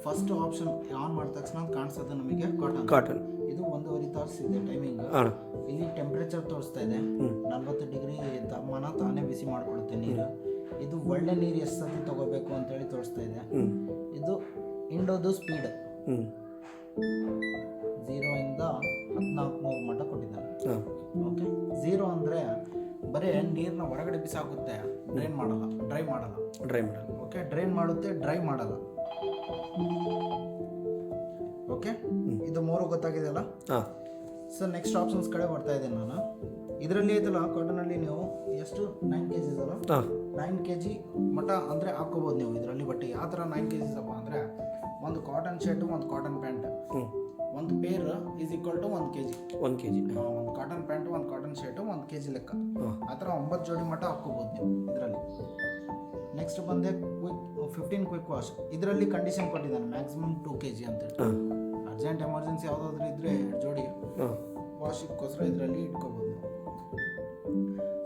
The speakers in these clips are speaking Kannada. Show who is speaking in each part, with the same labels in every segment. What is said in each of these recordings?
Speaker 1: ಫಸ್ಟ್ ಆಪ್ಷನ್ ಆನ್ ಮಾಡಿದ ತಕ್ಷಣ ಕಾಣಿಸೋದು ನಮಗೆ
Speaker 2: ಕಾಟನ್.
Speaker 1: ಇದು 1.5 ತಾಸು ಇದೆ ಟೈಮಿಂಗ್.
Speaker 2: ಹಾಂ
Speaker 1: ಇಲ್ಲಿ ಟೆಂಪ್ರೇಚರ್ ತೋರಿಸ್ತಾ ಇದೆ 40 ಡಿಗ್ರಿ ತಾಪಮಾನ, ತಾನೇ ಬಿಸಿ ಮಾಡಿಕೊಡುತ್ತೆ ನೀರು. ಇದು ಒಳ್ಳೆ ನೀರು ಎಷ್ಟು ಸತಿ ತಗೋಬೇಕು ಅಂತೇಳಿ ತೋರಿಸ್ತಾ ಇದೆ. ಇದು ಇಂಡೋದು ಸ್ಪೀಡ್ 0 ಇಂದ 1400 ಮಟ್ಟ ಕೊಟ್ಟಿದ್ದಾನೆ. ಓಕೆ, 0 ಅಂದರೆ ಬರೀ ನೀರನ್ನ ಹೊರಗಡೆ ಬಿಸಾಕುತ್ತೆ, ಡ್ರೈ ಮಾಡಲ್ಲ. ಓಕೆ, ಡ್ರೈನ್ ಮಾಡುತ್ತೆ, ಡ್ರೈ ಮಾಡಲ್ಲ. ಓಕೆ, ಇದು 3 ಗೊತ್ತಾಗಿದೆಯಲ್ಲ. ಸೊ ನೆಕ್ಸ್ಟ್ ಆಪ್ಷನ್ಸ್ ಕಡೆ ಬರ್ತಾ ಇದ್ದೇನೆ ನಾನು. ಇದರಲ್ಲಿ ಐತಲ್ಲ ಕಾಟನಲ್ಲಿ ನೀವು ಎಷ್ಟು 9 kg ಅಲ್ಲ, 9 kg ಮಟ್ಟ ಅಂದರೆ ಹಾಕೋಬೋದು ನೀವು ಇದರಲ್ಲಿ. ಬಟ್ ಯಾವ ಥರ 9 kg ಅಪ್ಪ ಅಂದರೆ ಒಂದು ಕಾಟನ್ ಶರ್ಟು, ಒಂದು ಕಾಟನ್ ಪ್ಯಾಂಟ್, ಒಂದು pair is equal to 1 kg. ಒಂದು ಕಾಟನ್ ಪ್ಯಾಂಟು, ಒಂದು ಕಾಟನ್ ಶರ್ಟು 1 kg ಲೆಕ್ಕ. ಆ ಥರ 9 ಜೋಡಿ ಮಟ್ಟ ಹಾಕ್ಕೋಬೋದು ನೀವು ಇದರಲ್ಲಿ. ನೆಕ್ಸ್ಟ್ ಬಂದೆ 15 ಕ್ವಿಕ್ ವಾಶ್. ಇದರಲ್ಲಿ ಕಂಡೀಷನ್ ಕೊಟ್ಟಿದ್ದಾನೆ ಮ್ಯಾಕ್ಸಿಮಮ್ 2 kg ಅಂತೇಳಿ. ಅರ್ಜೆಂಟ್ ಎಮರ್ಜೆನ್ಸಿ ಯಾವುದಾದ್ರೂ ಇದ್ದರೆ 2 ಜೋಡಿ ವಾಶಿಗೋಸ್ಕರ ಇದರಲ್ಲಿ ಇಟ್ಕೋಬೋದು ನೀವು.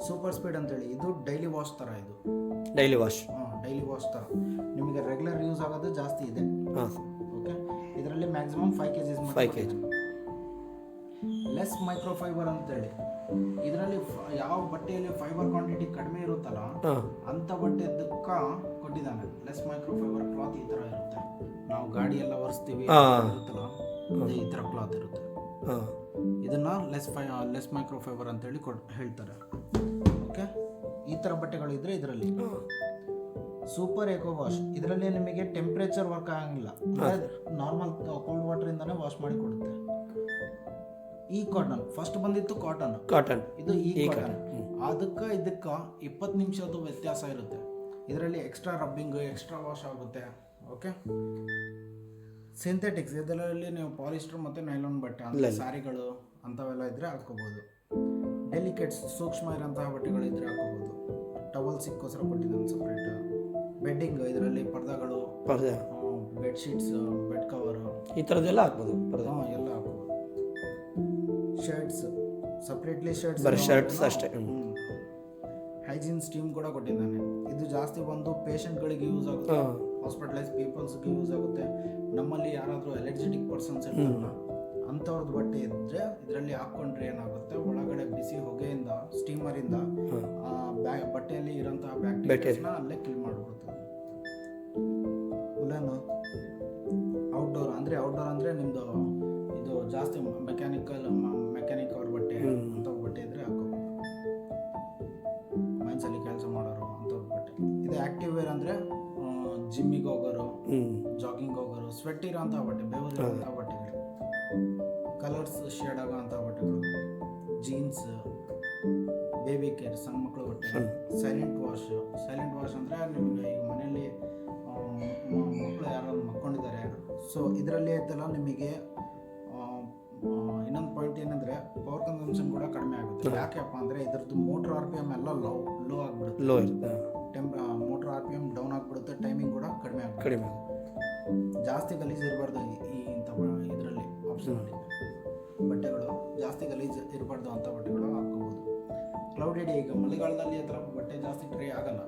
Speaker 1: ಸೂಪರ್ ಸ್ಪೀಡ್ ಅಂತೇಳಿ, ಇದು ಡೈಲಿ ವಾಶ್ ಥರ. ಇದು ಡೈಲಿ ವಾಶ್ ಥರ ನಿಮಗೆ ರೆಗ್ಯುಲರ್ ಯೂಸ್ ಆಗೋದು ಜಾಸ್ತಿ ಇದೆ. ಓಕೆ, ಇದರಲ್ಲಿ ಮ್ಯಾಕ್ಸಿಮಮ್ 5 kg. ಲೆಸ್ ಮೈಕ್ರೋಫೈಬರ್ ಅಂತೇಳಿ, ಇದರಲ್ಲಿ ಯಾವ ಬಟ್ಟೆಯಲ್ಲಿ ಫೈಬರ್ ಕ್ವಾಂಟಿಟಿ ಕಡಿಮೆ ಇರುತ್ತಲ್ಲ ಅಂಥ ಬಟ್ಟೆದಕ್ಕ ಕೊಟ್ಟಿದ್ದಾನೆ. ಲೆಸ್ ಮೈಕ್ರೋಫೈಬರ್ ಕ್ಲಾತ್ ಈ ಥರ ಇರುತ್ತೆ. ನಾವು ಗಾಡಿ ಎಲ್ಲ ಒರೆಸ್ತೀವಿ ಇರುತ್ತಲ್ಲ, ಈ ಥರ ಕ್ಲಾತ್ ಇರುತ್ತೆ. ಇದನ್ನ ಲೆಸ್ ಮೈಕ್ರೋಫೈಬರ್ ಅಂತೇಳಿ ಹೇಳ್ತಾರೆ. ಓಕೆ, ಈ ಥರ ಬಟ್ಟೆಗಳು ಇದ್ರೆ ಇದರಲ್ಲಿ. ಸೂಪರ್ ಎಕೋ ವಾಶ್, ಇದರಲ್ಲಿ ನಿಮಗೆ ಟೆಂಪ್ರೇಚರ್ ವರ್ಕ್ ಆಗಂಗಿಲ್ಲ, ನಾರ್ಮಲ್ ಕೋಲ್ಡ್ ವಾಟರ್ ಇಂದಾನೆ ವಾಶ್ ಮಾಡಿ ಕೊಡುತ್ತೆ. ಈ ಕಾಟನ್ ಫಸ್ಟ್ ಬಂದಿತ್ತು, ಕಾಟನ್ ಇದು ಈ ಕಾಟನ್. ಇದಕ್ಕ 20 ನಿಮಿಷದ ವ್ಯತ್ಯಾಸ ಇರುತ್ತೆ. ಇದರಲ್ಲಿ ಎಕ್ಸ್ಟ್ರಾ ರಬ್ಬಿಂಗ್, ಎಕ್ಸ್ಟ್ರಾ ವಾಶ್ ಆಗುತ್ತೆ. ಓಕೆ, ಸಿಂಥೆಟಿಕ್ಸ್, ಇದರಲ್ಲಿ ನೀವು ಪಾಲಿಸ್ಟರ್ ಮತ್ತು ನೈಲಾನ್ ಬಟ್ಟೆ ಅಂದರೆ ಸ್ಯಾರಿಗಳು ಅಂಥವೆಲ್ಲ ಇದ್ದರೆ ಹಾಕೋಬೋದು. ಡೆಲಿಕೇಟ್ಸ್, ಸೂಕ್ಷ್ಮ ಇರೋಂತಹ ಬಟ್ಟೆಗಳು ಇದ್ದರೆ ಹಾಕೋಬೋದು. ಟವಲ್ಸಿಗೋಸ್ಕರ ಕೊಟ್ಟಿದ್ದಾನೆ ಸಪ್ರೇಟ್. ಬೆಡ್ಡಿಂಗ್, ಇದರಲ್ಲಿ ಪರ್ದಾಗಳು, ಬೆಡ್ಶೀಟ್ಸ್, ಬೆಡ್ ಕವರ್,
Speaker 2: ಈ ಥರದ್ದೆಲ್ಲ ಹಾಕ್ಬೋದು.
Speaker 1: ಎಲ್ಲ ಹಾಕೋಬೋದು. ಶರ್ಟ್ಸ್ ಸಪ್ರೇಟ್ಲಿ,
Speaker 2: ಶರ್ಟ್ಸ್ ಅಷ್ಟೇ.
Speaker 1: ಹೈಜೀನ್ ಸ್ಟೀಮ್ ಕೂಡ ಕೊಟ್ಟಿದ್ದಾನೆ. ಇದು ಜಾಸ್ತಿ ಬಂದು ಪೇಷಂಟ್ಗಳಿಗೆ ಯೂಸ್ ಆಗುತ್ತೆ, ಹಾಸ್ಪಿಟಲೈಸ್ ಪೀಪಲ್ಸ್ಗೆ ಯೂಸ್ ಆಗುತ್ತೆ. ನಮ್ಮಲ್ಲಿ ಯಾರಾದರೂ ಅಲರ್ಜೆಟಿಕ್ ಪರ್ಸನ್ಸ್ ಇರ್ತಾರಲ್ಲ ಅಂಥವ್ರದ್ದು ಬಟ್ಟೆ ಇದ್ದರೆ ಇದರಲ್ಲಿ ಹಾಕ್ಕೊಂಡ್ರೆ ಏನಾಗುತ್ತೆ, ಒಳಗಡೆ ಬಿಸಿ ಹೊಗೆಯಿಂದ, ಸ್ಟೀಮರಿಂದ ಬಟ್ಟೆಯಲ್ಲಿ ಇರೋಂತಹ ಬ್ಯಾಕ್ಟೀರಿಯಾಸ್ನ ಅಲ್ಲೇ ಕಿಲ್ ಮಾಡಿಬಿಡುತ್ತೆ. ಉಲನ್ ಔಟ್ಡೋರ್ ಅಂದರೆ ನಿಮ್ಮದು ಇದು ಜಾಸ್ತಿ ಮೆಕ್ಯಾನಿಕ್ ಅವ್ರ ಬಟ್ಟೆ ಅಂಥವ್ರ ಬಟ್ಟೆ ಇದ್ದರೆ ಹಾಕೋಬೋದು. ಮೈನ್ಸಲ್ಲಿ ಕೆಲಸ ಮಾಡೋರು ಅಂಥವ್ರ ಬಟ್ಟೆ. ಇದು ಆ್ಯಕ್ಟಿವ್ ವೇರ್ ಅಂದರೆ ಜಿಮ್ಮಿಗೆ ಹೋಗೋರು, ಜಾಗಿಂಗ್ ಹೋಗೋರು, ಸ್ವೆಟ್ ಇರೋಂಥ ಬಟ್ಟೆ, ಬೆವರು ಇರೋಂಥ ಬಟ್ಟೆಗಳು. ಕಲರ್ಸ್ ಶೇಡ್ ಆಗೋಂಥ ಬಟ್ಟೆಗಳು, ಜೀನ್ಸ್, ಬೇಬಿ ಕೇರ್, ಸಣ್ಣ ಮಕ್ಕಳು ಬಟ್ಟೆ. ಸೈಲೆಂಟ್ ವಾಶ್ ಅಂದರೆ ನಿಮಗೆ ಈಗ ಮನೆಯಲ್ಲಿ ಮಕ್ಕಳು ಯಾರು ಮಕ್ಕೊಂಡಿದ್ದಾರೆ, ಸೊ ಇದರಲ್ಲಿ ಐತಲ್ಲ ನಿಮಗೆ ಇನ್ನೊಂದು ಪಾಯಿಂಟ್ ಏನಂದರೆ ಪವರ್ ಕನ್ಸಂಪ್ಷನ್ ಕೂಡ ಕಡಿಮೆ ಆಗುತ್ತೆ. ಯಾಕೆಪ್ಪ ಅಂದರೆ ಇದರದ್ದು ಮೋಟ್ರ್ RPM ಎಲ್ಲ ಲೋ ಆಗಿಬಿಡುತ್ತೆ. ಮೋಟ್ರ್ RPM ಡೌನ್ ಆಗಿಬಿಡುತ್ತೆ. ಟೈಮಿಂಗ್ ಕೂಡ ಕಡಿಮೆ ಆಗುತ್ತೆ. ಜಾಸ್ತಿ ಗಲೀಜು ಇರಬಾರ್ದು ಇಂಥ ಇದರಲ್ಲಿ ಆಪ್ಷನಲ್ಲಿ. ಬಟ್ಟೆಗಳು ಜಾಸ್ತಿ ಗಲೀಜು ಇರಬಾರ್ದು ಅಂಥ ಬಟ್ಟೆಗಳು ಹಾಕ್ಕೋಬೋದು. ಕ್ಲೌಡೆಡ್, ಈಗ ಮಳೆಗಾಲದಲ್ಲಿ ಆ ಥರ ಬಟ್ಟೆ ಜಾಸ್ತಿ ಡ್ರೈ ಆಗಲ್ಲ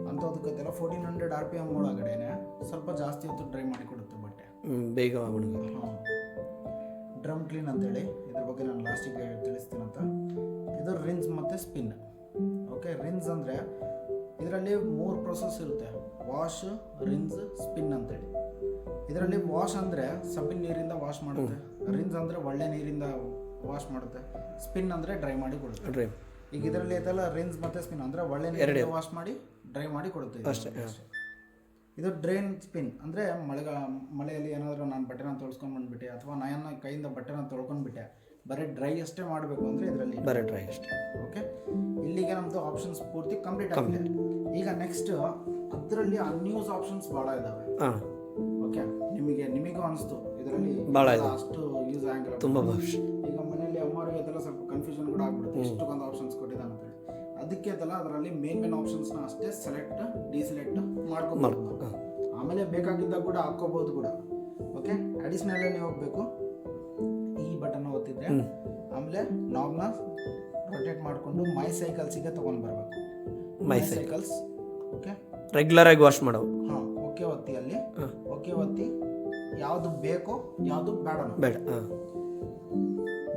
Speaker 1: ಅಂಥದಕ್ಕೆಲ್ಲ 1400 RPM ಒಳಗಡೆನೆ ಸ್ವಲ್ಪ ಜಾಸ್ತಿ ಹೊತ್ತು ಡ್ರೈ ಮಾಡಿ ಕೊಡುತ್ತೆ ಬಟ್ಟೆ,
Speaker 2: ಬೇಗ.
Speaker 1: ಡ್ರಮ್ ಕ್ಲೀನ್ ಅಂತೇಳಿ, ಇದ್ರ ಬಗ್ಗೆ ನಾನು ಲಾಸ್ಟಿಗೆ ತಿಳಿಸ್ತೀನಂತ. ಇದು ರಿನ್ಸ್ ಮತ್ತು ಸ್ಪಿನ್. ಓಕೆ, ರಿನ್ಸ್ ಅಂದರೆ ಇದರಲ್ಲಿ 3 ಪ್ರೊಸೆಸ್ ಇರುತ್ತೆ: ವಾಶ್, ರಿನ್ಸ್, ಸ್ಪಿನ್ ಅಂತೇಳಿ. ಇದರಲ್ಲಿ ವಾಶ್ ಅಂದರೆ ಸಬ್ಬಿನ ನೀರಿಂದ ವಾಶ್ ಮಾಡುತ್ತೆ, ರಿನ್ಸ್ ಅಂದರೆ ಒಳ್ಳೆ ನೀರಿಂದ ವಾಶ್ ಮಾಡುತ್ತೆ, ಸ್ಪಿನ್ ಅಂದರೆ ಡ್ರೈ ಮಾಡಿ ಕೊಡುತ್ತೆ. ಈಗ ಇದರಲ್ಲಿ ಐತಲ್ಲ ರಿನ್ಸ್ ಮತ್ತು ಸ್ಪಿನ್ ಅಂದರೆ ಒಳ್ಳೆ ನೀರಿಂದ ವಾಶ್ ಮಾಡಿ ಡ್ರೈ ಮಾಡಿ ಕೊಡುತ್ತೆ ಅಷ್ಟೇ. ಇದು ಡ್ರೈನ್ ಸ್ಪಿನ್ ಅಂದರೆ ಮಳೆಯಲ್ಲಿ ಏನಾದರೂ ನಾನು ಬಟ್ಟೆನ ತೊಳ್ಸ್ಕೊಂಡು ಬಂದುಬಿಟ್ಟೆ, ಅಥವಾ ನಾನು ಕೈಯಿಂದ ಬಟ್ಟೆನ ತೊಳ್ಕೊಂಡ್ಬಿಟ್ಟೆ, ಬರೀ ಡ್ರೈ ಅಷ್ಟೇ ಮಾಡಬೇಕು ಅಂದರೆ ಇದರಲ್ಲಿ
Speaker 2: ಬರೀ ಡ್ರೈ ಅಷ್ಟೇ.
Speaker 1: ಓಕೆ, ಇಲ್ಲಿಗೆ ನಮ್ಮದು ಆಪ್ಷನ್ಸ್ ಪೂರ್ತಿ ಕಂಪ್ಲೀಟ್ ಆಗಿದೆ. ಈಗ ನೆಕ್ಸ್ಟ್ ಅದರಲ್ಲಿ ಅನ್ಯೂಸ್ ಆಪ್ಷನ್ಸ್ ಭಾಳ ಇದ್ದಾವೆ. ಓಕೆ, ನಿಮಗೂ ಅನಿಸ್ತು ಇದರಲ್ಲಿ ಅಷ್ಟು ಯೂಸ್ ಆಗಿಲ್ಲ ತುಂಬ. ಈಗ ಮನೆಯಲ್ಲಿ ಅಮ್ಮವ್ರಿಗೆ ಅದೆಲ್ಲ ಸ್ವಲ್ಪ ಕನ್ಫ್ಯೂಷನ್ ಕೂಡ ಆಗ್ಬಿಡುತ್ತೆ, ಇಷ್ಟೊಂದು ಆಪ್ಷನ್ಸ್ ಕೊಟ್ಟಿದ್ದಾನೆ ಅಂತೇಳಿ. ಅದಕ್ಕೆ ಅದಲ್ಲ, ಅದರಲ್ಲಿ ಮೇನ್ ಆಪ್ಷನ್ಸ್ನ ಅಷ್ಟೇ ಸೆಲೆಕ್ಟ್ ಡಿಸೆಲೆಕ್ಟ್ ಮಾಡ್ಕೋಬೋದು. ಆಮೇಲೆ ಬೇಕಾಗಿದ್ದಾಗ ಕೂಡ ಹಾಕ್ಕೋಬೋದು ಕೂಡ. ಓಕೆ, ಅಡಿಷ್ನಲ್ ನೀವು ಹೋಗಬೇಕು, ಈ ಬಟನ್ ಒತ್ತಿದ್ರೆ ಆಮೇಲೆ ನಾಬ್ನ ರೊಟೇಟ್ ಮಾಡಿಕೊಂಡು ಮೈ ಸೈಕಲ್ಸಿಗೆ ತೊಗೊಂಡು ಬರಬೇಕು. ಮೈ ಸೈಕಲ್ಸ್. ಓಕೆ,
Speaker 2: ರೆಗ್ಯುಲರ್ ಆಗಿ ವಾಶ್ ಮಾಡೋ.
Speaker 1: ಓಕೆ ಒತ್ತಿ, ಅಲ್ಲಿ ಓಕೆ ಒತ್ತಿ ಯಾವುದು ಬೇಕೋ ಯಾವುದು ಬೇಡನೋ.
Speaker 2: ಬೇಡ. ಹಾಂ.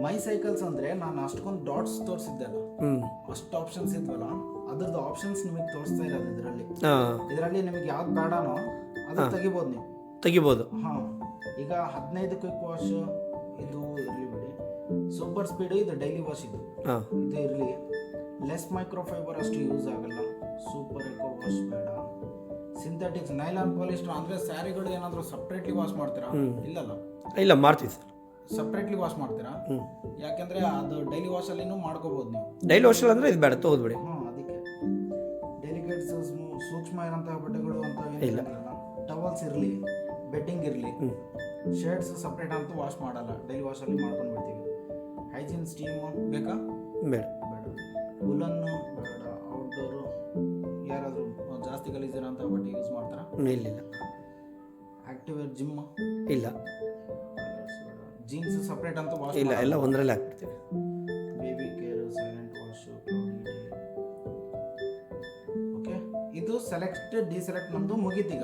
Speaker 1: ಮೈ ಸೈಕಲ್ಸ್ ಅಂದರೆ ನಾನು ಅಷ್ಟೊಂದು ಡಾಟ್ಸ್ ತೋರಿಸಿದ್ದೆಲ್ಲ,
Speaker 2: ಹ್ಞೂ.
Speaker 1: ಅಷ್ಟು ಆಪ್ಷನ್ಸ್ ಇದ್ವಲ್ಲ, ಅದ್ರದ್ದು ಆಪ್ಷನ್ಸ್ ನಿಮಗೆ ತೋರಿಸ್ತಾ ಇರೋದು ಇದರಲ್ಲಿ.
Speaker 2: ಹಾಂ.
Speaker 1: ಇದರಲ್ಲಿ ನಿಮಗೆ ಯಾವ್ದು ಬೇಡನೋ ಅದು ತೆಗಿಬೋದು ನೀವು.
Speaker 2: ತೆಗಿಬೋದು.
Speaker 1: ಹಾಂ, ಈಗ 15 ಕ್ವಿಕ್ ವಾಶ್ ಇದು ಇರಲಿ ಬಿಡಿ. ಸೂಪರ್ ಸ್ಪೀಡು ಇದು ಡೈಲಿ ವಾಶ್ ಇದು.
Speaker 2: ಹಾಂ.
Speaker 1: ಇದು ಇರಲಿ. ಲೆಸ್ ಮೈಕ್ರೋಫೈಬರ್ ಅಷ್ಟು ಯೂಸ್ ಆಗಲ್ಲ. ಸೂಪರ್ ಎಕೋ ವಾಶ್ ಬೇಡ. ಸಿಂಥೆಟಿಕ್ಸ್ ನೈಲಾನ್ ಪಾಲಿಸ್ಟರ್ ಅಂದರೆ ಸ್ಯಾರಿಗಳು ಏನಾದರೂ ಸಪ್ರೇಟ್ಲಿ ವಾಶ್ ಮಾಡ್ತೀರಾ? ಇಲ್ಲಲ್ಲ.
Speaker 2: ಇಲ್ಲ, ಮಾಡ್ತೀವಿ ಸರ್.
Speaker 1: ಸಪ್ರೇಟ್ಲಿ ವಾಶ್ ಮಾಡ್ತೀರಾ? ಯಾಕೆಂದರೆ ಅದು ಡೈಲಿ ವಾಶಲ್ಲಿನೂ ಮಾಡ್ಕೋಬೋದು ನೀವು.
Speaker 2: ಡೈಲಿ ವಾಶಲ್ಲಿ ಅಂದರೆ ಇದು ಬೇಡ, ತೊಗೊದ್ಬಿಡಿ.
Speaker 1: ಹಾಂ, ಅದಕ್ಕೆ ಡೆಲಿಕೇಟ್ಸ್ ಸೂಕ್ಷ್ಮ ಇರೋಂಥ ಬಟ್ಟೆಗಳು ಅಂತ ಏನಿಲ್ಲ. ಟವಲ್ಸ್ ಇರಲಿ, ಬೆಡ್ಡಿಂಗ್ ಇರಲಿ, ಶರ್ಟ್ಸ್ ಸಪ್ರೇಟ್ ಅಂತೂ ವಾಶ್ ಮಾಡಲ್ಲ, ಡೈಲಿ ವಾಶಲ್ಲಿ ಮಾಡ್ಕೊಂಡು ಬಿಡ್ತೀವಿ. ಹೈಜೀನ್ ಸ್ಟೀಮ್ ಬೇಕಾ?
Speaker 2: ಬೇಡ.
Speaker 1: ಬೇಡ. ಉಲನ್ನು ಬೇಡ. ಔಟ್ಡೋರು ಯಾರಾದರೂ ಜಾಸ್ತಿ ಗಲೀಜಿರೋಂಥ ಬಟ್ಟೆ ಯೂಸ್ ಮಾಡ್ತಾರಾ?
Speaker 2: ಇಲ್ಲ.
Speaker 1: ಆಕ್ಟಿವೇರ್ ಜಿಮ್
Speaker 2: ಇಲ್ಲ.
Speaker 1: ಜೀನ್ಸ್ ಸಪ್ರೇಟ್ ಅಂತ ವಾಶ್
Speaker 2: ಇಲ್ಲ, ಎಲ್ಲ ಒಂದರಲ್ಲೇ ಹಾಕ್ಬಿಡ್ತೀವಿ.
Speaker 1: Baby care, silent wash, okay. ಇದು ಸೆಲೆಕ್ಟ್ ಡಿಸೆಲೆಕ್ಟ್ ನಮ್ಮದು ಮುಗೀತೀಗ.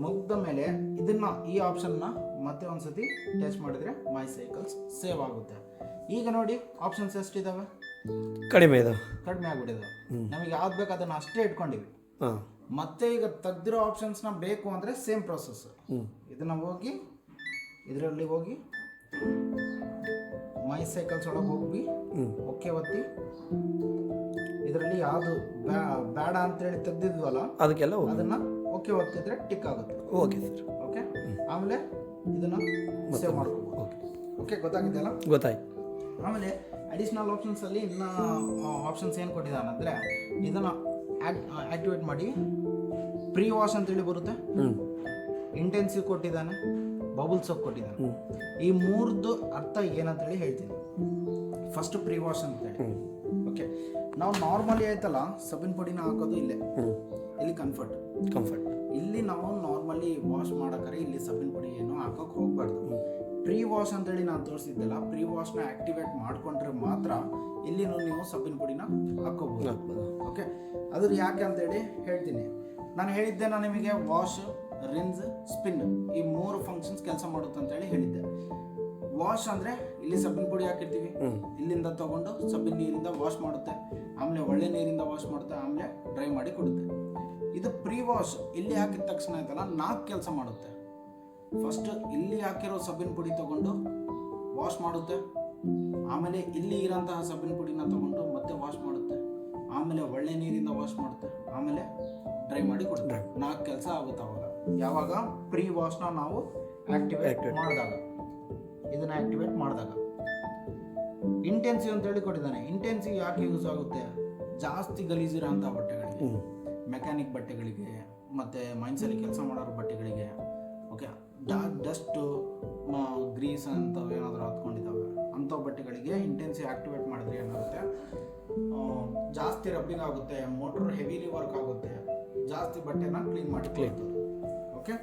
Speaker 1: ಮುಗಿದ ಮೇಲೆ ಇದನ್ನ ಈ ಆಪ್ಷನ್ನ ಮತ್ತೆ ಒಂದ್ಸತಿ ಟಚ್ ಮಾಡಿದ್ರೆ ಮೈ ಸೈಕಲ್ಸ್ ಸೇವ್ ಆಗುತ್ತೆ. ಈಗ ನೋಡಿ ಆಪ್ಷನ್ಸ್ ಎಷ್ಟಿದಾವೆ?
Speaker 2: ಕಡಿಮೆ ಇದಾವೆ.
Speaker 1: ಕಡಿಮೆ ಆಗ್ಬಿಟ್ಟಿದೆ. ನಮಗೆ ಯಾವ್ದು ಬೇಕು ಅದನ್ನು ಅಷ್ಟೇ ಇಟ್ಕೊಂಡಿವಿ.
Speaker 2: ಹಾಂ.
Speaker 1: ಮತ್ತೆ ಈಗ ತೆಗ್ದಿರೋ ಆಪ್ಷನ್ಸ್ನ ಬೇಕು ಅಂದರೆ ಸೇಮ್ ಪ್ರೊಸೆಸ್. ಇದನ್ನ ಹೋಗಿ ಇದರಲ್ಲಿ ಹೋಗಿ ಮೈ ಸೈಕಲ್ಸ್ ಒಳಗೆ ಹೋಗಿ ಓಕೆ ಒತ್ತಿ. ಇದರಲ್ಲಿ ಯಾವುದು ಬೇಡ ಅಂತೇಳಿ ತೆಗ್ದಿದ್ವಲ್ಲ
Speaker 2: ಅದಕ್ಕೆಲ್ಲ
Speaker 1: ಅದನ್ನ ಓಕೆ ಒತ್ತಿದ್ರೆ ಟಿಕ್ ಆಗುತ್ತೆ.
Speaker 2: Okay sir.
Speaker 1: ಓಕೆ, ಆಮೇಲೆ ಇದನ್ನ ಸೇವ್ ಮಾಡ್ಕೋಬೋದು. ಓಕೆ, ಗೊತ್ತಾಗಿದೆಯಲ್ಲ?
Speaker 2: ಗೊತ್ತಾಯ್ತು.
Speaker 1: ಆಮೇಲೆ ಅಡಿಷ್ನಲ್ ಆಪ್ಷನ್ಸಲ್ಲಿ ಇನ್ನು ಆಪ್ಷನ್ಸ್ ಏನು ಕೊಟ್ಟಿದ್ದಾನಂದರೆ ಇದನ್ನು ಆ್ಯಕ್ಟಿವೇಟ್ ಮಾಡಿ ಪ್ರೀ ವಾಶ್ ಅಂತೇಳಿ ಬರುತ್ತೆ. ಇಂಟೆನ್ಸಿವ್ ಕೊಟ್ಟಿದ್ದಾನೆ, ಬಬಲ್ ಸೋಪ್ ಕೊಟ್ಟಿದ್ದಾನೆ. ಈ ಮೂರ್ದು ಅರ್ಥ ಏನಂತೇಳಿ ಹೇಳ್ತೀನಿ. ಫಸ್ಟ್ ಪ್ರೀ ವಾಶ್ ಅಂತೇಳಿ. ಓಕೆ, ನಾವು ನಾರ್ಮಲಿ ಆಯ್ತಲ್ಲ ಸಬ್ಬಿನ ಪುಡಿನ ಹಾಕೋದು ಇಲ್ಲೇ, ಇಲ್ಲಿ ಕಂಫರ್ಟ್. ಇಲ್ಲಿ ನಾವು ನಾರ್ಮಲಿ ವಾಶ್ ಮಾಡೋಕ್ಕಾರೆ ಇಲ್ಲಿ ಸಬ್ಬಿನ ಪುಡಿ ಏನು ಹಾಕೋಕೆ ಹೋಗ್ಬಾರ್ದು. ಪ್ರೀ ವಾಶ್ ಅಂತೇಳಿ ನಾನು ತೋರಿಸಿದ್ದೆಲ್ಲ, ಪ್ರೀ ವಾಶ್ನ ಆ್ಯಕ್ಟಿವೇಟ್ ಮಾಡ್ಕೊಂಡ್ರೆ ಮಾತ್ರ ಇಲ್ಲಿ ನೀವು ಸಬ್ಬಿನ ಪುಡಿನ ಹಾಕೋಬೋದು. ಓಕೆ, ಅದ್ರ ಯಾಕೆ ಅಂತೇಳಿ ಹೇಳ್ತೀನಿ. ನಾನು ಹೇಳಿದ್ದೆ, ನಾನು ನಿಮಗೆ ವಾಶ್, ರಿನ್ಸ್, ಸ್ಪಿನ್ ಈ 3 ಫಂಕ್ಷನ್ಸ್ ಕೆಲಸ ಮಾಡುತ್ತೆ ಅಂತೇಳಿ ಹೇಳಿದ್ದೆ. ವಾಶ್ ಅಂದರೆ ಇಲ್ಲಿ ಸಬ್ಬಿನ ಪುಡಿ ಹಾಕಿರ್ತೀವಿ, ಇಲ್ಲಿಂದ ತಗೊಂಡು ಸಬ್ಬಿನ ನೀರಿಂದ ವಾಶ್ ಮಾಡುತ್ತೆ, ಆಮೇಲೆ ಒಳ್ಳೆ ನೀರಿಂದ ವಾಶ್ ಮಾಡುತ್ತೆ, ಆಮೇಲೆ ಡ್ರೈ ಮಾಡಿ ಕೊಡುತ್ತೆ. ಇದು ಪ್ರೀ ವಾಶ್ ಇಲ್ಲಿ ಹಾಕಿದ ತಕ್ಷಣ ಆಯ್ತಲ್ಲ 4 ಕೆಲಸ ಮಾಡುತ್ತೆ. ಫಸ್ಟ್ ಇಲ್ಲಿ ಹಾಕಿರೋ ಸಬ್ಬಿನ ಪುಡಿ ತಗೊಂಡು ವಾಶ್ ಮಾಡುತ್ತೆ, ಆಮೇಲೆ ಇಲ್ಲಿ ಇರೋಂತಹ ಸಬ್ಬಿನ ಪುಡಿನ ತಗೊಂಡು ಮತ್ತೆ ವಾಶ್ ಮಾಡುತ್ತೆ, ಆಮೇಲೆ ಒಳ್ಳೆ ನೀರಿಂದ ವಾಶ್ ಮಾಡುತ್ತೆ, ಆಮೇಲೆ ಡ್ರೈ ಮಾಡಿ ಕೊಡುತ್ತೆ. 4 ಕೆಲಸ ಆಗುತ್ತೆ ಅವಾಗ. ಯಾವಾಗ ಪ್ರೀ ವಾಶ್ನ ನಾವು ಆಕ್ಟಿವೇಟ್ ಮಾಡಿದಾಗ, ಇದನ್ನ ಆಕ್ಟಿವೇಟ್ ಮಾಡಿದಾಗ. ಇಂಟೆನ್ಸಿವ್ ಅಂತೇಳಿ ಕೊಟ್ಟಿದ್ದಾನೆ. ಇಂಟೆನ್ಸಿವ್ ಯಾಕೆ ಯೂಸ್ ಆಗುತ್ತೆ? ಜಾಸ್ತಿ ಗಲೀಜಿರೋ ಅಂಥ ಬಟ್ಟೆಗಳಿಗೆ, ಮೆಕ್ಯಾನಿಕ್ ಬಟ್ಟೆಗಳಿಗೆ, ಮತ್ತು ಮೈನ್ಸಲ್ಲಿ ಕೆಲಸ ಮಾಡೋರ ಬಟ್ಟೆಗಳಿಗೆ, ಓಕೆ, ಡಸ್ಟು, ಗ್ರೀಸ್ ಅಂತವು ಏನಾದರೂ ಹತ್ಕೊಂಡಿದ್ದಾವೆ ಅಂಥ ಬಟ್ಟೆಗಳಿಗೆ ಇಂಟೆನ್ಸಿವ್ ಆಕ್ಟಿವೇಟ್ ಮಾಡಿದ್ರೆ ಏನಾಗುತ್ತೆ, ಜಾಸ್ತಿ ರಬ್ಬಿಂಗ್ ಆಗುತ್ತೆ, ಮೋಟ್ರ್ ಹೆವಿಲಿ ವರ್ಕ್ ಆಗುತ್ತೆ, ಜಾಸ್ತಿ ಬಟ್ಟೆನ ಕ್ಲೀನ್ ಮಾಡಿ. ಓಕೆ,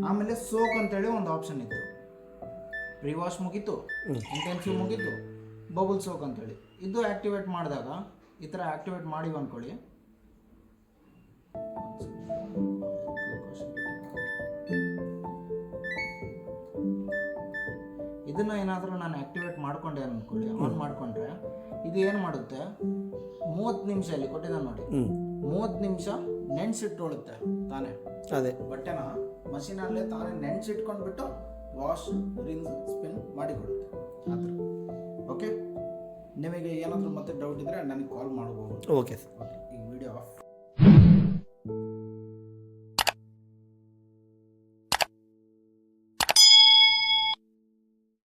Speaker 1: ಆಮೇಲೆ ಸೋಕ್ ಅಂತೇಳಿ ಒಂದು ಆಪ್ಷನ್ ಇತ್ತು. ಪ್ರೀ ವಾಶ್ ಮುಗೀತು, ಇಂಟೆನ್ಸಿವ್ ಮುಗೀತು, ಬಬಲ್ ಸೋಕ್ ಅಂತೇಳಿ ಇದು ಆಕ್ಟಿವೇಟ್ ಮಾಡಿದಾಗ ಈ ಥರ ಆಕ್ಟಿವೇಟ್ ಮಾಡಿವಿ ಅಂದ್ಕೊಳ್ಳಿ. ಇದನ್ನ ಏನಾದರೂ ನಾನು ಆಕ್ಟಿವೇಟ್ ಮಾಡ್ಕೊಂಡೆ ಅಂದ್ಕೊಳ್ಳಿ, ಆನ್ ಮಾಡಿಕೊಂಡ್ರೆ ಇದು ಏನು ಮಾಡುತ್ತೆ, 30 ನಿಮಿಷ ಇಲ್ಲಿ ಕೊಟ್ಟಿದ್ದಾನೆ ನೋಡಿ, 30 ನಿಮಿಷ ನೆನ್ಸಿಟ್ಟೊಳುತ್ತೆ ತಾನೇ.
Speaker 2: ಅದೇ
Speaker 1: ಬಟ್ಟೆನ ಮಷೀನಲ್ಲೇ ತಾನೇ ನೆನ್ಸಿಟ್ಕೊಂಡ್ಬಿಟ್ಟು ವಾಶ್, ರಿನ್ಸ್, ಸ್ಪಿನ್ ಮಾಡಿಕೊಡುತ್ತೆ ಆ ಥರ. ಓಕೆ, ನಿಮಗೆ ಏನಾದರೂ ಮತ್ತೆ ಡೌಟ್ ಇದ್ದರೆ ನನಗೆ ಕಾಲ್ ಮಾಡ್ಬೋದು.
Speaker 2: Okay sir.
Speaker 1: ಓಕೆ.